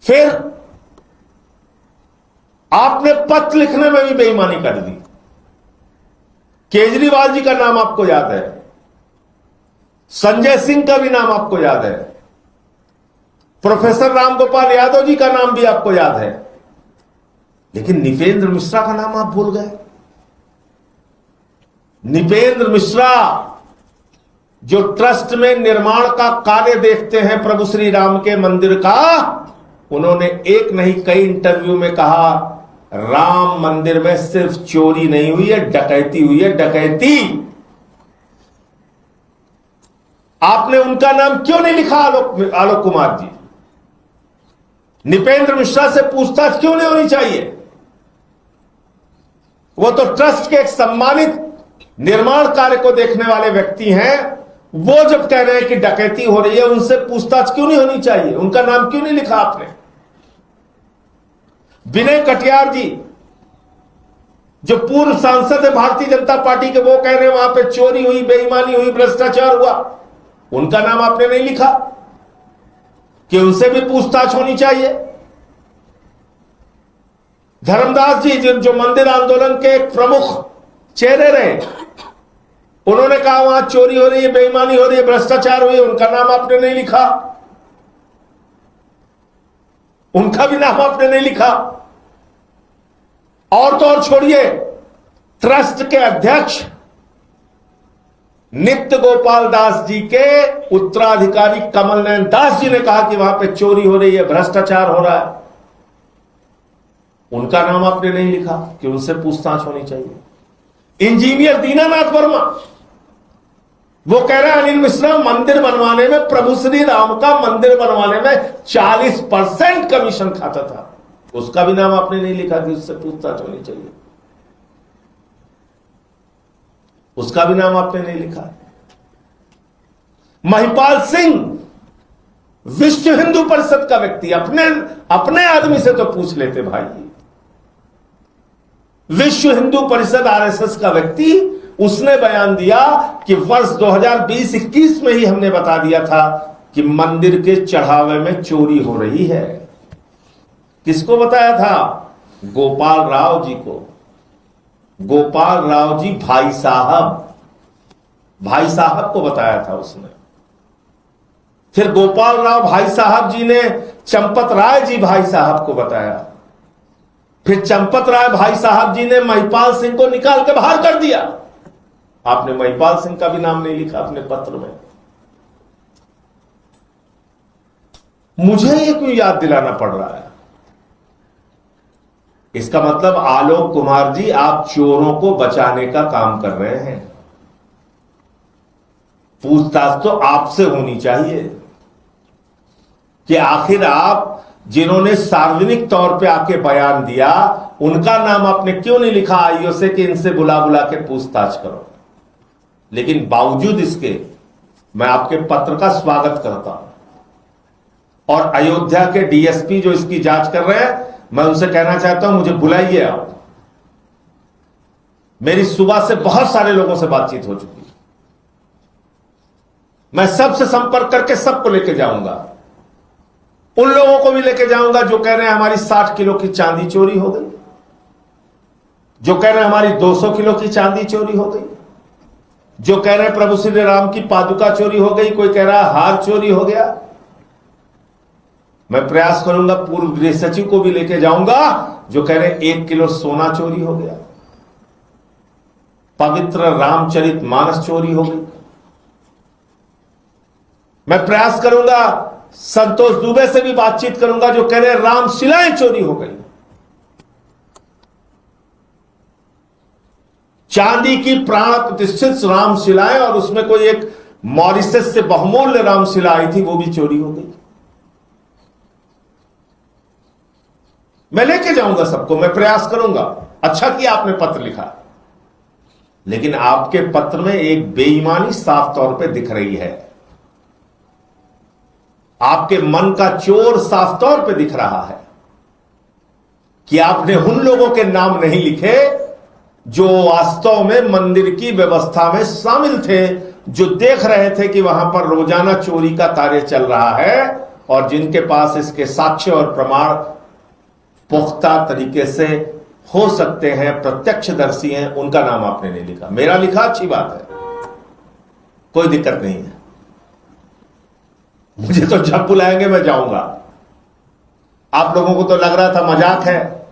फिर आपने पत्र लिखने में भी बेईमानी कर दी। केजरीवाल जी का नाम आपको याद है, संजय सिंह का भी नाम आपको याद है, प्रोफेसर रामगोपाल यादव जी का नाम भी आपको याद है, लेकिन निपेंद्र मिश्रा का नाम आप भूल गए। निपेंद्र मिश्रा जो ट्रस्ट में निर्माण का कार्य देखते हैं प्रभु श्री राम के मंदिर का, उन्होंने एक नहीं कई इंटरव्यू में कहा राम मंदिर में सिर्फ चोरी नहीं हुई है, डकैती हुई है, डकैती। आपने उनका नाम क्यों नहीं लिखा आलोक कुमार जी? निपेंद्र मिश्रा से पूछताछ क्यों नहीं होनी चाहिए? वो तो ट्रस्ट के एक सम्मानित निर्माण कार्य को देखने वाले व्यक्ति हैं। वो जब कह रहे हैं कि डकैती हो रही है, उनसे पूछताछ क्यों नहीं होनी चाहिए? उनका नाम क्यों नहीं लिखा आपने? विनय कटियार जी जो पूर्व सांसद है भारतीय जनता पार्टी के, वो कह रहे हैं वहां पे चोरी हुई, बेईमानी हुई, भ्रष्टाचार हुआ, उनका नाम आपने नहीं लिखा कि उनसे भी पूछताछ होनी चाहिए। धर्मदास जी जो मंदिर आंदोलन के एक प्रमुख चेहरे रहे, उन्होंने कहा वहां चोरी हो रही है, बेईमानी हो रही है, भ्रष्टाचार हुई है, उनका नाम आपने नहीं लिखा, उनका भी नाम आपने नहीं लिखा। और तो और छोड़िए, ट्रस्ट के अध्यक्ष नित्य गोपाल दास जी के उत्तराधिकारी कमल नयन दास जी ने कहा कि वहां पे चोरी हो रही है, भ्रष्टाचार हो रहा है, उनका नाम आपने नहीं लिखा कि उनसे पूछताछ होनी चाहिए। इंजीनियर दीनानाथ वर्मा, वो कह रहे हैं अनिल मिश्रा मंदिर बनवाने में, प्रभु श्री राम का मंदिर बनवाने में 40% कमीशन खाता था, उसका भी नाम आपने नहीं लिखा कि उससे पूछताछ होनी चाहिए, उसका भी नाम आपने नहीं लिखा। महिपाल सिंह विश्व हिंदू परिषद का व्यक्ति, अपने आदमी से तो पूछ लेते भाई। विश्व हिंदू परिषद आरएसएस का व्यक्ति, उसने बयान दिया कि वर्ष 2020-21 में ही हमने बता दिया था कि मंदिर के चढ़ावे में चोरी हो रही है। किसको बताया था? गोपाल राव जी को। गोपाल राव जी भाई साहब को बताया था उसने। फिर गोपाल राव भाई साहब जी ने चंपत राय जी भाई साहब को बताया। फिर चंपत राय भाई साहब जी ने महिपाल सिंह को निकाल के बाहर कर दिया। आपने महिपाल सिंह का भी नाम नहीं लिखा अपने पत्र में। मुझे ये क्यों याद दिलाना पड़ रहा है? इसका मतलब आलोक कुमार जी, आप चोरों को बचाने का काम कर रहे हैं। पूछताछ तो आपसे होनी चाहिए कि आखिर आप जिन्होंने सार्वजनिक तौर पे आके बयान दिया, उनका नाम आपने क्यों नहीं लिखा आईओ से कि इनसे बुला के पूछताछ करो। लेकिन बावजूद इसके मैं आपके पत्र का स्वागत करता हूं। और अयोध्या के डीएसपी जो इसकी जांच कर रहे हैं, मैं उनसे कहना चाहता हूं मुझे बुलाइए आप। मेरी सुबह से बहुत सारे लोगों से बातचीत हो चुकी है, मैं सबसे संपर्क करके सबको लेके जाऊंगा। उन लोगों को भी लेके जाऊंगा जो कह रहे हैं हमारी 60 किलो की चांदी चोरी हो गई, जो कह रहे हैं हमारी 200 किलो की चांदी चोरी हो गई, जो कह रहे हैं प्रभु श्री राम की पादुका चोरी हो गई, कोई कह रहा है हार चोरी हो गया। मैं प्रयास करूंगा पूर्व गृह सचिव को भी लेके जाऊंगा जो कह रहे हैं 1 किलो सोना चोरी हो गया, पवित्र रामचरित मानस चोरी हो गई। मैं प्रयास करूंगा, संतोष दुबे से भी बातचीत करूंगा जो कह रहे हैं रामशिलाएं चोरी हो गई। चांदी की प्राण प्रतिष्ठित रामशिलाएं, और उसमें कोई एक मॉरिशस से बहुमूल्य रामशिला आई थी, वो भी चोरी हो गई। मैं लेके जाऊंगा सबको, मैं प्रयास करूंगा। अच्छा किया आपने पत्र लिखा, लेकिन आपके पत्र में एक बेईमानी साफ तौर पे दिख रही है। आपके मन का चोर साफ तौर पे दिख रहा है कि आपने उन लोगों के नाम नहीं लिखे जो वास्तव में मंदिर की व्यवस्था में शामिल थे, जो देख रहे थे कि वहां पर रोजाना चोरी का कार्य चल रहा है, और जिनके पास इसके साक्ष्य और प्रमाण पुख्ता तरीके से हो सकते हैं, प्रत्यक्षदर्शी हैं, उनका नाम आपने नहीं लिखा। मेरा लिखा, अच्छी बात है, कोई दिक्कत नहीं है। मुझे तो जब बुलाएंगे मैं जाऊंगा। आप लोगों को तो लग रहा था मजाक है,